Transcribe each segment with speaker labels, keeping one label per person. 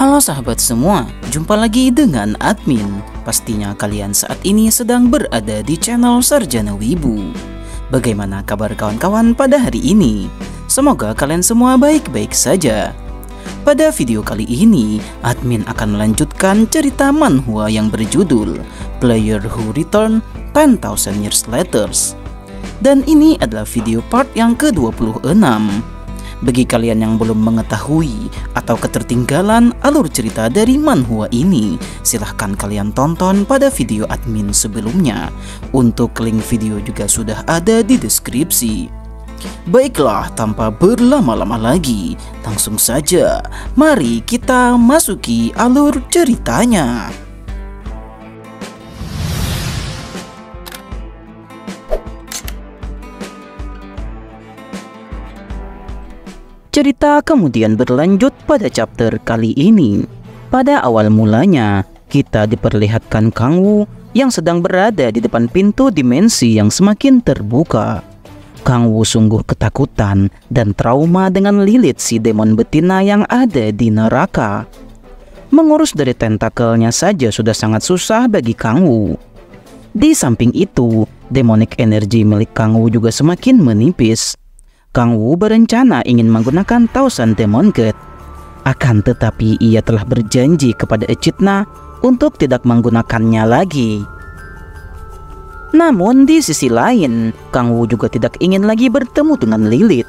Speaker 1: Halo sahabat semua, jumpa lagi dengan admin. Pastinya kalian saat ini sedang berada di channel Sarjana Wibu. Bagaimana kabar kawan-kawan pada hari ini? Semoga kalian semua baik-baik saja. Pada video kali ini, admin akan melanjutkan cerita manhwa yang berjudul Player Who Returned 10,000 Years Later. Dan ini adalah video part yang ke-26. Bagi kalian yang belum mengetahui atau ketertinggalan alur cerita dari manhwa ini, silahkan kalian tonton pada video admin sebelumnya. Untuk link video juga sudah ada di deskripsi. Baiklah, tanpa berlama-lama lagi, langsung saja mari kita masuki alur ceritanya. Cerita kemudian berlanjut pada chapter kali ini. Pada awal mulanya, kita diperlihatkan Kang Woo yang sedang berada di depan pintu dimensi yang semakin terbuka. Kang Woo sungguh ketakutan dan trauma dengan Lilith, si demon betina yang ada di neraka. Mengurus dari tentakelnya saja sudah sangat susah bagi Kang Woo. Di samping itu, demonic energy milik Kang Woo juga semakin menipis. Kang Woo berencana ingin menggunakan Thousand Demon God. Akan tetapi ia telah berjanji kepada Echidna untuk tidak menggunakannya lagi. Namun di sisi lain, Kang Woo juga tidak ingin lagi bertemu dengan Lilith.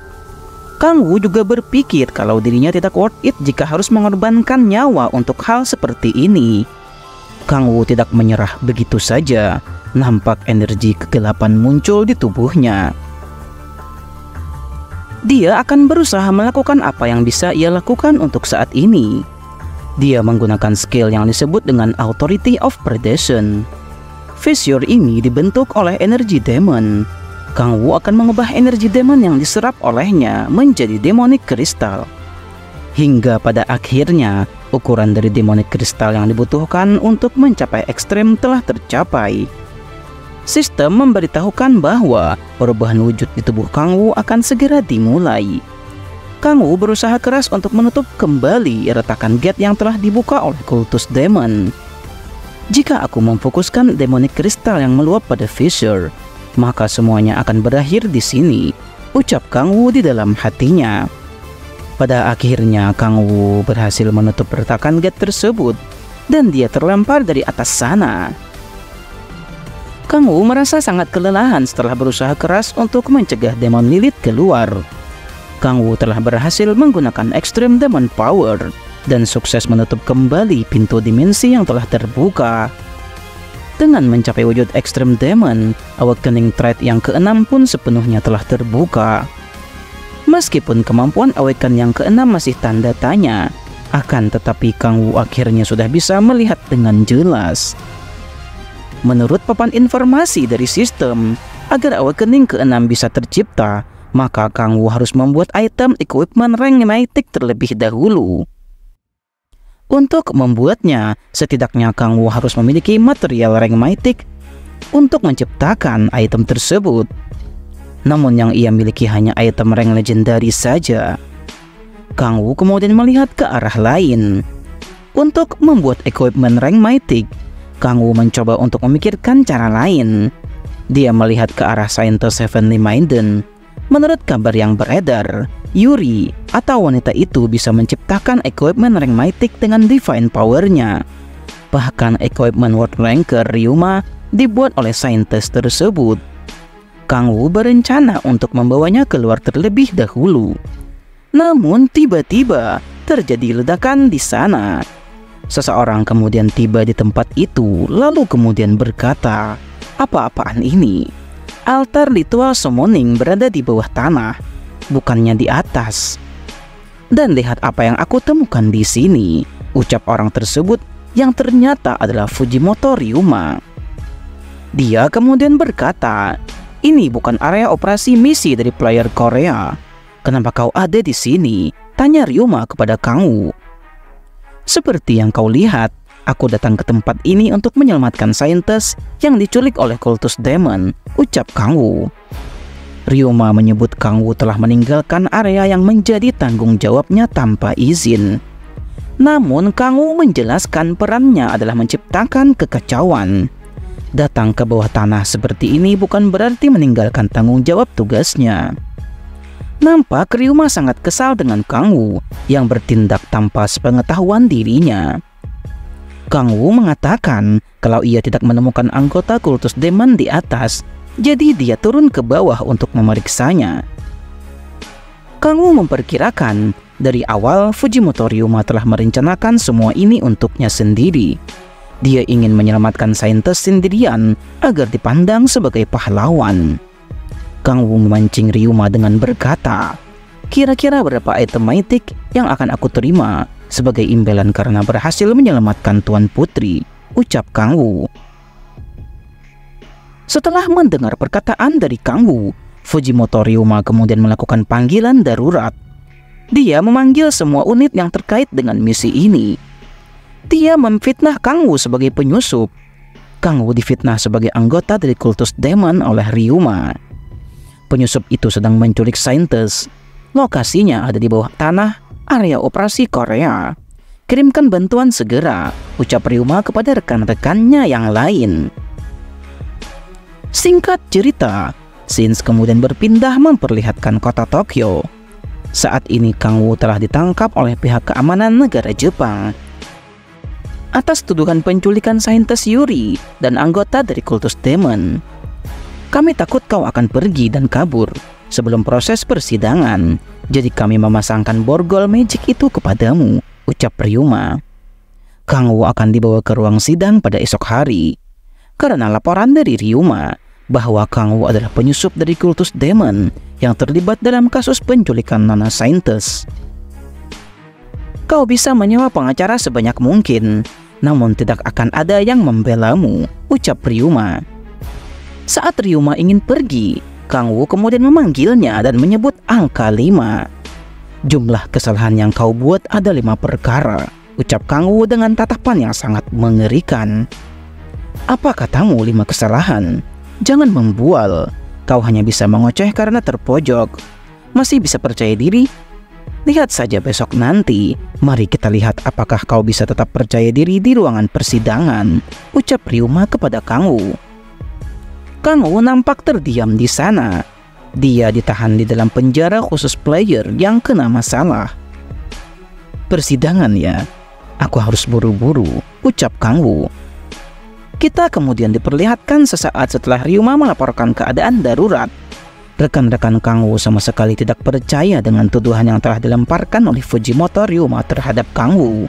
Speaker 1: Kang Woo juga berpikir kalau dirinya tidak worth it jika harus mengorbankan nyawa untuk hal seperti ini. Kang Woo tidak menyerah begitu saja. Nampak energi kegelapan muncul di tubuhnya. Dia akan berusaha melakukan apa yang bisa ia lakukan untuk saat ini. Dia menggunakan skill yang disebut dengan Authority of Predation. Fissure ini dibentuk oleh energi demon. Kang Woo akan mengubah energi demon yang diserap olehnya menjadi demonic crystal. Hingga pada akhirnya, ukuran dari demonic crystal yang dibutuhkan untuk mencapai ekstrem telah tercapai. Sistem memberitahukan bahwa perubahan wujud di tubuh Kang Woo akan segera dimulai. Kang Woo berusaha keras untuk menutup kembali retakan gate yang telah dibuka oleh kultus demon. Jika aku memfokuskan demonic crystal yang meluap pada fissure, maka semuanya akan berakhir di sini, ucap Kang Woo di dalam hatinya. Pada akhirnya Kang Woo berhasil menutup retakan gate tersebut dan dia terlempar dari atas sana. Kang Woo merasa sangat kelelahan setelah berusaha keras untuk mencegah demon Lilith keluar. Kang Woo telah berhasil menggunakan Extreme Demon Power dan sukses menutup kembali pintu dimensi yang telah terbuka. Dengan mencapai wujud Extreme Demon, Awakening Trait yang ke-6 pun sepenuhnya telah terbuka. Meskipun kemampuan Awaken yang ke-6 masih tanda tanya, akan tetapi Kang Woo akhirnya sudah bisa melihat dengan jelas. Menurut papan informasi dari sistem, agar Awakening ke-6 bisa tercipta, maka Kang Woo harus membuat item equipment rank mythic terlebih dahulu. Untuk membuatnya, setidaknya Kang Woo harus memiliki material rank mythic untuk menciptakan item tersebut. Namun yang ia miliki hanya item rank legendary saja. Kang Woo kemudian melihat ke arah lain. Untuk membuat equipment rank mythic, Kang Woo mencoba untuk memikirkan cara lain. Dia melihat ke arah Scientist Heavenly Maiden. Menurut kabar yang beredar, Yuri atau wanita itu bisa menciptakan equipment rank mythic dengan divine powernya. Bahkan equipment world ranker Ryuma dibuat oleh Scientist tersebut. Kang Woo berencana untuk membawanya keluar terlebih dahulu. Namun tiba-tiba terjadi ledakan di sana. Seseorang kemudian tiba di tempat itu, lalu kemudian berkata, "Apa-apaan ini? Altar ritual summoning berada di bawah tanah, bukannya di atas. Dan lihat apa yang aku temukan di sini," ucap orang tersebut yang ternyata adalah Fujimoto Ryuma. Dia kemudian berkata, "Ini bukan area operasi misi dari player Korea. Kenapa kau ada di sini?" tanya Ryuma kepada Kang Woo. "Seperti yang kau lihat, aku datang ke tempat ini untuk menyelamatkan Scientist yang diculik oleh kultus demon," ucap Kang Woo. Ryuma menyebut Kang Woo telah meninggalkan area yang menjadi tanggung jawabnya tanpa izin. Namun Kang Wu menjelaskan perannya adalah menciptakan kekacauan. Datang ke bawah tanah seperti ini bukan berarti meninggalkan tanggung jawab tugasnya. Nampak Ryuma sangat kesal dengan Kang Wu yang bertindak tanpa sepengetahuan dirinya. Kang Wu mengatakan kalau ia tidak menemukan anggota kultus Demon di atas, jadi dia turun ke bawah untuk memeriksanya. Kang Wu memperkirakan dari awal Fujimoto Ryuma telah merencanakan semua ini untuknya sendiri. Dia ingin menyelamatkan saintis sendirian agar dipandang sebagai pahlawan. Kang Wu memancing Ryuma dengan berkata, "Kira-kira berapa item mythic yang akan aku terima sebagai imbalan karena berhasil menyelamatkan Tuan Putri?" ucap Kang Wu. Setelah mendengar perkataan dari Kang Wu, Fujimoto Ryuma kemudian melakukan panggilan darurat. Dia memanggil semua unit yang terkait dengan misi ini. Dia memfitnah Kang Wu sebagai penyusup. Kang Wu difitnah sebagai anggota dari kultus Demon oleh Ryuma. Penyusup itu sedang menculik saintis. Lokasinya ada di bawah tanah, area operasi Korea. Kirimkan bantuan segera, ucap Ryuma kepada rekan-rekannya yang lain. Singkat cerita, Sins kemudian berpindah memperlihatkan kota Tokyo. Saat ini Kang Wu telah ditangkap oleh pihak keamanan negara Jepang atas tuduhan penculikan saintis Yuri dan anggota dari kultus Demon. Kami takut kau akan pergi dan kabur sebelum proses persidangan, jadi kami memasangkan borgol magic itu kepadamu, ucap Ryuma. Kang Wu akan dibawa ke ruang sidang pada esok hari. Karena laporan dari Ryuma bahwa Kang Wu adalah penyusup dari kultus Demon yang terlibat dalam kasus penculikan nona saintis. Kau bisa menyewa pengacara sebanyak mungkin, namun tidak akan ada yang membelamu, ucap Ryuma. Saat Ryuma ingin pergi, Kang Wu kemudian memanggilnya dan menyebut angka 5. Jumlah kesalahan yang kau buat ada 5 perkara, ucap Kang Wu dengan tatapan yang sangat mengerikan. Apa katamu 5 kesalahan? Jangan membual, kau hanya bisa mengoceh karena terpojok. Masih bisa percaya diri? Lihat saja besok nanti. Mari kita lihat apakah kau bisa tetap percaya diri di ruangan persidangan, ucap Ryuma kepada Kang Wu. Kang Wu nampak terdiam di sana. Dia ditahan di dalam penjara khusus player yang kena masalah. Persidangan ya? Aku harus buru-buru, ucap Kang Wu. Kita kemudian diperlihatkan sesaat setelah Ryuma melaporkan keadaan darurat. Rekan-rekan Kang Wu sama sekali tidak percaya dengan tuduhan yang telah dilemparkan oleh Fujimoto Ryuma terhadap Kang Wu.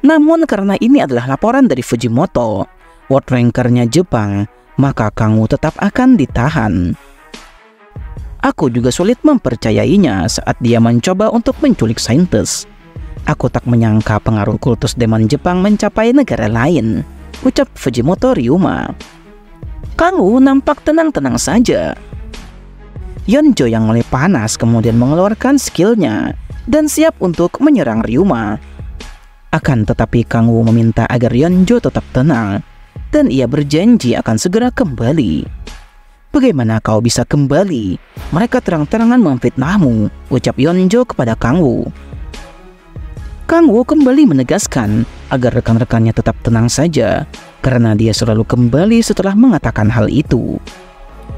Speaker 1: Namun karena ini adalah laporan dari Fujimoto, world rankernya Jepang, maka Kang Wu tetap akan ditahan. Aku juga sulit mempercayainya saat dia mencoba untuk menculik saintis. Aku tak menyangka pengaruh kultus Demon Jepang mencapai negara lain, ucap Fujimoto Ryuma. Kang Wu nampak tenang-tenang saja. Yonjo yang mulai panas kemudian mengeluarkan skillnya dan siap untuk menyerang Ryuma. Akan tetapi Kang Wu meminta agar Yonjo tetap tenang dan ia berjanji akan segera kembali. Bagaimana kau bisa kembali? Mereka terang-terangan memfitnahmu, ucap Yonjo kepada Kang Wu. Kang Wu kembali menegaskan agar rekan-rekannya tetap tenang saja karena dia selalu kembali setelah mengatakan hal itu.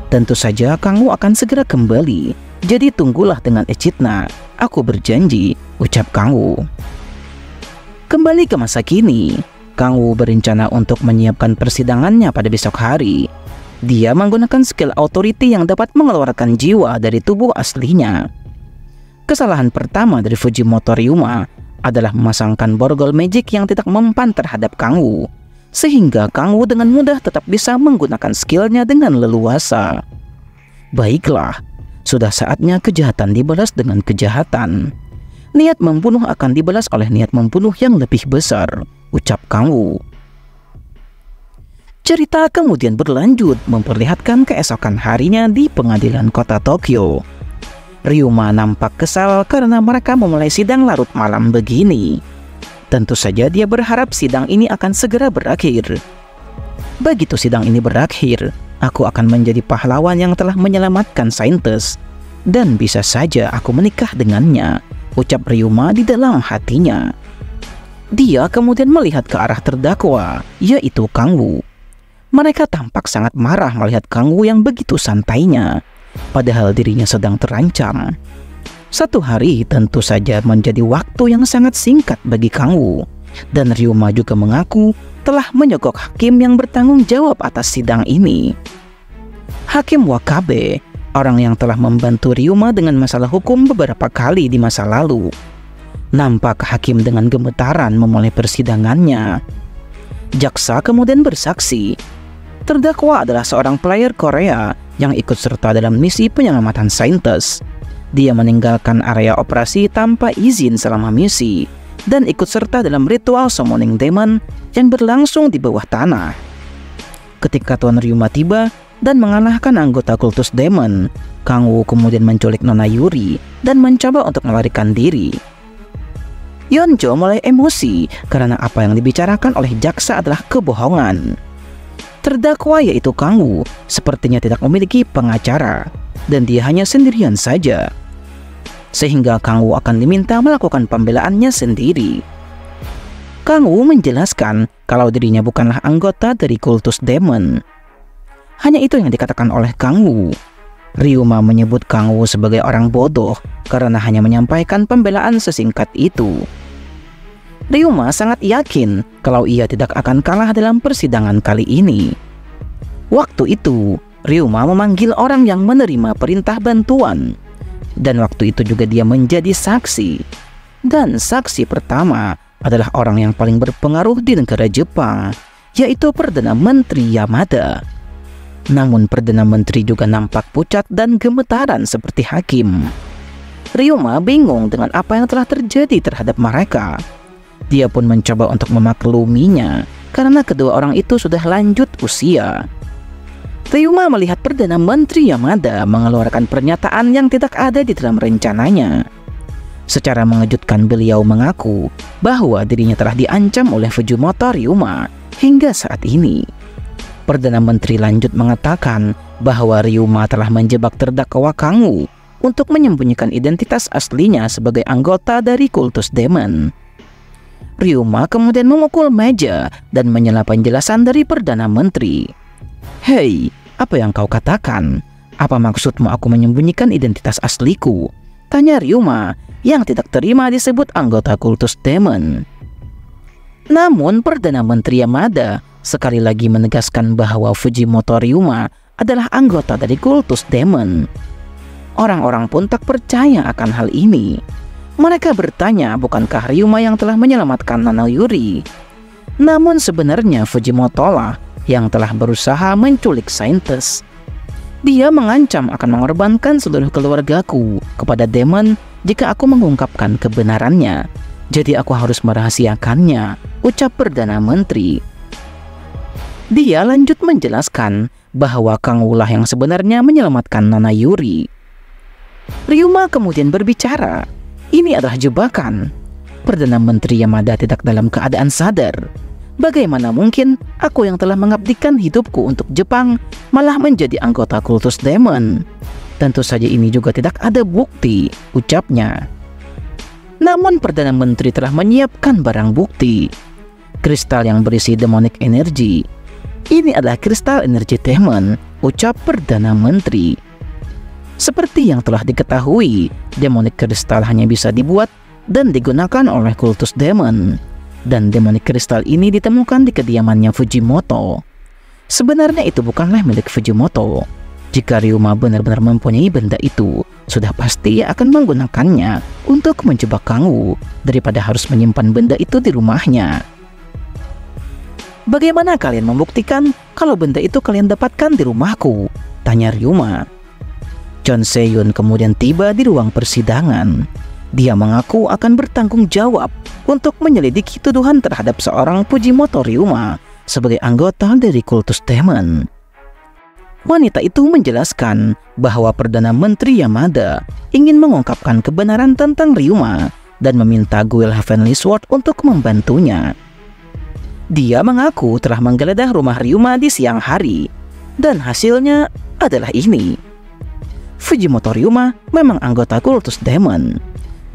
Speaker 1: Tentu saja Kang Wu akan segera kembali, jadi tunggulah dengan Echidna. Aku berjanji, ucap Kang Wu. Kembali ke masa kini, Kang Wu berencana untuk menyiapkan persidangannya pada besok hari. Dia menggunakan skill authority yang dapat mengeluarkan jiwa dari tubuh aslinya. Kesalahan pertama dari Fujimoto Ryuma adalah memasangkan borgol magic yang tidak mempan terhadap Kang Wu, sehingga Kang Wu dengan mudah tetap bisa menggunakan skillnya dengan leluasa. Baiklah, sudah saatnya kejahatan dibalas dengan kejahatan. Niat membunuh akan dibalas oleh niat membunuh yang lebih besar, ucap Kang Wu. Cerita kemudian berlanjut memperlihatkan keesokan harinya di pengadilan kota Tokyo. Ryuma nampak kesal karena mereka memulai sidang larut malam begini. Tentu saja dia berharap sidang ini akan segera berakhir. Begitu sidang ini berakhir, aku akan menjadi pahlawan yang telah menyelamatkan saintis. Dan bisa saja aku menikah dengannya, ucap Ryuma di dalam hatinya. Dia kemudian melihat ke arah terdakwa, yaitu Kang Woo. Mereka tampak sangat marah melihat Kang Woo yang begitu santainya, padahal dirinya sedang terancam. Satu hari tentu saja menjadi waktu yang sangat singkat bagi Kang Woo, dan Ryuma juga mengaku telah menyogok hakim yang bertanggung jawab atas sidang ini. Hakim Wakabe, orang yang telah membantu Ryuma dengan masalah hukum beberapa kali di masa lalu. Nampak hakim dengan gemetaran memulai persidangannya. Jaksa kemudian bersaksi, terdakwa adalah seorang player Korea yang ikut serta dalam misi penyelamatan saintis. Dia meninggalkan area operasi tanpa izin selama misi dan ikut serta dalam ritual summoning demon yang berlangsung di bawah tanah. Ketika Tuan Ryuma tiba dan mengalahkan anggota kultus demon, Kang Woo kemudian menculik Nona Yuri dan mencoba untuk melarikan diri. Yeonjo mulai emosi karena apa yang dibicarakan oleh jaksa adalah kebohongan. Terdakwa yaitu Kang Woo sepertinya tidak memiliki pengacara dan dia hanya sendirian saja, sehingga Kang Woo akan diminta melakukan pembelaannya sendiri. Kang Woo menjelaskan kalau dirinya bukanlah anggota dari kultus demon. Hanya itu yang dikatakan oleh Kang Woo. Ryuma menyebut Kang Woo sebagai orang bodoh karena hanya menyampaikan pembelaan sesingkat itu. Ryuma sangat yakin kalau ia tidak akan kalah dalam persidangan kali ini. Waktu itu, Ryuma memanggil orang yang menerima perintah bantuan. Dan waktu itu juga dia menjadi saksi. Dan saksi pertama adalah orang yang paling berpengaruh di negara Jepang, yaitu Perdana Menteri Yamada. Namun Perdana Menteri juga nampak pucat dan gemetaran seperti hakim. Ryuma bingung dengan apa yang telah terjadi terhadap mereka. Dia pun mencoba untuk memakluminya karena kedua orang itu sudah lanjut usia. Ryuma melihat Perdana Menteri Yamada mengeluarkan pernyataan yang tidak ada di dalam rencananya. Secara mengejutkan beliau mengaku bahwa dirinya telah diancam oleh Fujimoto Ryuma hingga saat ini. Perdana Menteri lanjut mengatakan bahwa Ryuma telah menjebak terdakwa Kang Woo untuk menyembunyikan identitas aslinya sebagai anggota dari kultus demon. Ryuma kemudian memukul meja dan menyela penjelasan dari Perdana Menteri. "Hei, apa yang kau katakan? Apa maksudmu aku menyembunyikan identitas asliku?" tanya Ryuma yang tidak terima disebut anggota kultus demon. Namun Perdana Menteri Yamada sekali lagi menegaskan bahwa Fujimoto Ryuma adalah anggota dari kultus demon. Orang-orang pun tak percaya akan hal ini. Mereka bertanya bukankah Ryuma yang telah menyelamatkan Nona Yuri. Namun sebenarnya Fujimoto lah yang telah berusaha menculik saintis. Dia mengancam akan mengorbankan seluruh keluargaku kepada demon jika aku mengungkapkan kebenarannya. Jadi aku harus merahasiakannya, ucap Perdana Menteri. Dia lanjut menjelaskan bahwa Kang Woo lah yang sebenarnya menyelamatkan Nona Yuri. Ryuma kemudian berbicara, "Ini adalah jebakan. Perdana Menteri Yamada tidak dalam keadaan sadar. Bagaimana mungkin aku yang telah mengabdikan hidupku untuk Jepang malah menjadi anggota kultus demon? Tentu saja ini juga tidak ada bukti," ucapnya. Namun Perdana Menteri telah menyiapkan barang bukti. Kristal yang berisi demonic energy. "Ini adalah kristal energi demon," ucap Perdana Menteri. Seperti yang telah diketahui, demonic kristal hanya bisa dibuat dan digunakan oleh kultus demon. Dan demonic kristal ini ditemukan di kediamannya Fujimoto. Sebenarnya itu bukanlah milik Fujimoto. Jika Ryuma benar-benar mempunyai benda itu, sudah pasti ia akan menggunakannya untuk menjebak Kang Woo daripada harus menyimpan benda itu di rumahnya. "Bagaimana kalian membuktikan kalau benda itu kalian dapatkan di rumahku?" tanya Ryuma. Chon Se-yun kemudian tiba di ruang persidangan. Dia mengaku akan bertanggung jawab untuk menyelidiki tuduhan terhadap seorang Fujimoto Ryuma sebagai anggota dari kultus demon. Wanita itu menjelaskan bahwa Perdana Menteri Yamada ingin mengungkapkan kebenaran tentang Ryuma dan meminta Guild Heavenly Sword untuk membantunya. Dia mengaku telah menggeledah rumah Ryuma di siang hari, dan hasilnya adalah ini. Fujimoto Ryuma memang anggota kultus demon.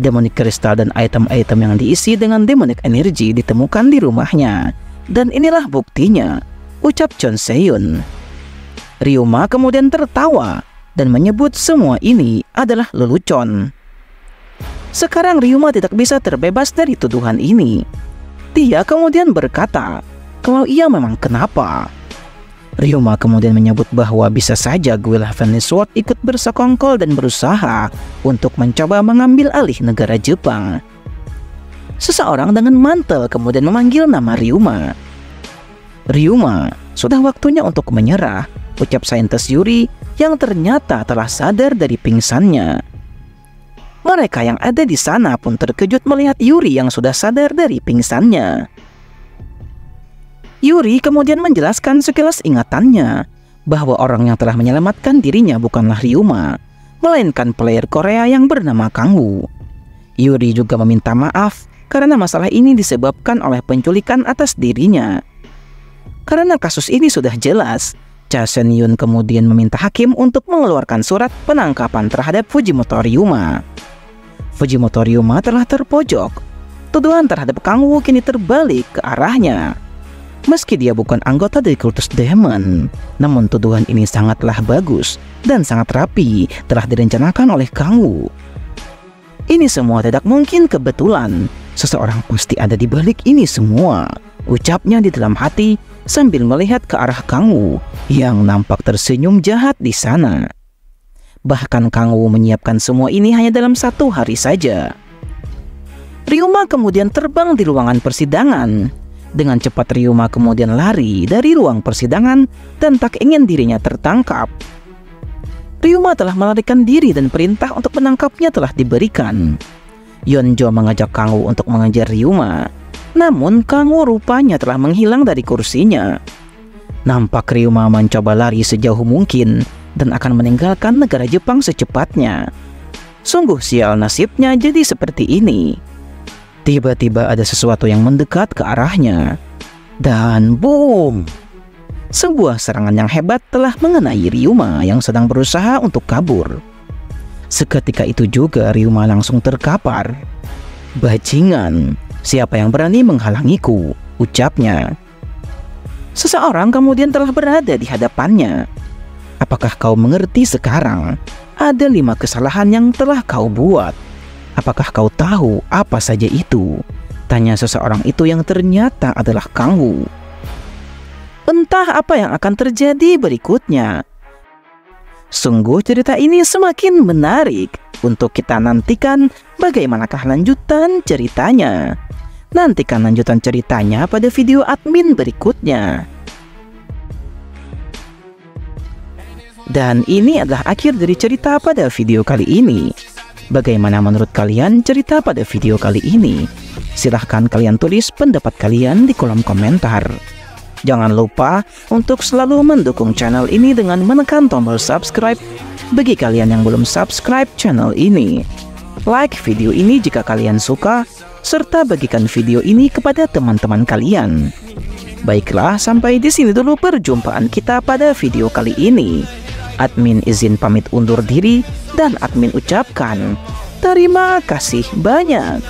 Speaker 1: Demonic Crystal dan item-item yang diisi dengan demonic energy ditemukan di rumahnya. Dan inilah buktinya, ucap Chon Se-yun. Ryuma kemudian tertawa dan menyebut semua ini adalah lelucon. Sekarang Ryuma tidak bisa terbebas dari tuduhan ini. Dia kemudian berkata kalau ia memang kenapa. Ryuma kemudian menyebut bahwa bisa saja Guild Heavenly Sword ikut bersekongkol dan berusaha untuk mencoba mengambil alih negara Jepang. Seseorang dengan mantel kemudian memanggil nama Ryuma. Ryuma, sudah waktunya untuk menyerah, ucap saintis Yuri yang ternyata telah sadar dari pingsannya. Mereka yang ada di sana pun terkejut melihat Yuri yang sudah sadar dari pingsannya. Yuri kemudian menjelaskan sekilas ingatannya bahwa orang yang telah menyelamatkan dirinya bukanlah Ryuma, melainkan player Korea yang bernama Kang Woo. Yuri juga meminta maaf karena masalah ini disebabkan oleh penculikan atas dirinya. Karena kasus ini sudah jelas, Cha Sen-yun kemudian meminta hakim untuk mengeluarkan surat penangkapan terhadap Fujimoto Ryuma. Fujimoto Ryuma telah terpojok. Tuduhan terhadap Kang Woo kini terbalik ke arahnya. Meski dia bukan anggota dari kultus Demon, namun tuduhan ini sangatlah bagus dan sangat rapi telah direncanakan oleh Kang Woo. Ini semua tidak mungkin kebetulan. Seseorang pasti ada di balik ini semua, ucapnya di dalam hati sambil melihat ke arah Kang Woo yang nampak tersenyum jahat di sana. Bahkan Kang Woo menyiapkan semua ini hanya dalam 1 hari saja. Ryuma kemudian terbang di ruangan persidangan. Dengan cepat Ryuma kemudian lari dari ruang persidangan dan tak ingin dirinya tertangkap. Ryuma telah melarikan diri dan perintah untuk menangkapnya telah diberikan. Yeonjo mengajak Kang Woo untuk mengejar Ryuma. Namun Kang Woo rupanya telah menghilang dari kursinya. Nampak Ryuma mencoba lari sejauh mungkin dan akan meninggalkan negara Jepang secepatnya. Sungguh sial nasibnya jadi seperti ini. Tiba-tiba ada sesuatu yang mendekat ke arahnya. Dan boom! Sebuah serangan yang hebat telah mengenai Ryuma yang sedang berusaha untuk kabur. Seketika itu juga Ryuma langsung terkapar. Bajingan! Siapa yang berani menghalangiku? Ucapnya. Seseorang kemudian telah berada di hadapannya. Apakah kau mengerti sekarang? Ada 5 kesalahan yang telah kau buat. Apakah kau tahu apa saja itu? Tanya seseorang itu yang ternyata adalah Kang Woo. Entah apa yang akan terjadi berikutnya. Sungguh cerita ini semakin menarik. Untuk kita nantikan bagaimanakah lanjutan ceritanya. Nantikan lanjutan ceritanya pada video admin berikutnya. Dan ini adalah akhir dari cerita pada video kali ini. Bagaimana menurut kalian cerita pada video kali ini? Silahkan kalian tulis pendapat kalian di kolom komentar. Jangan lupa untuk selalu mendukung channel ini dengan menekan tombol subscribe bagi kalian yang belum subscribe channel ini. Like video ini jika kalian suka, serta bagikan video ini kepada teman-teman kalian. Baiklah, sampai di sini dulu perjumpaan kita pada video kali ini. Admin izin pamit undur diri dan admin ucapkan terima kasih banyak.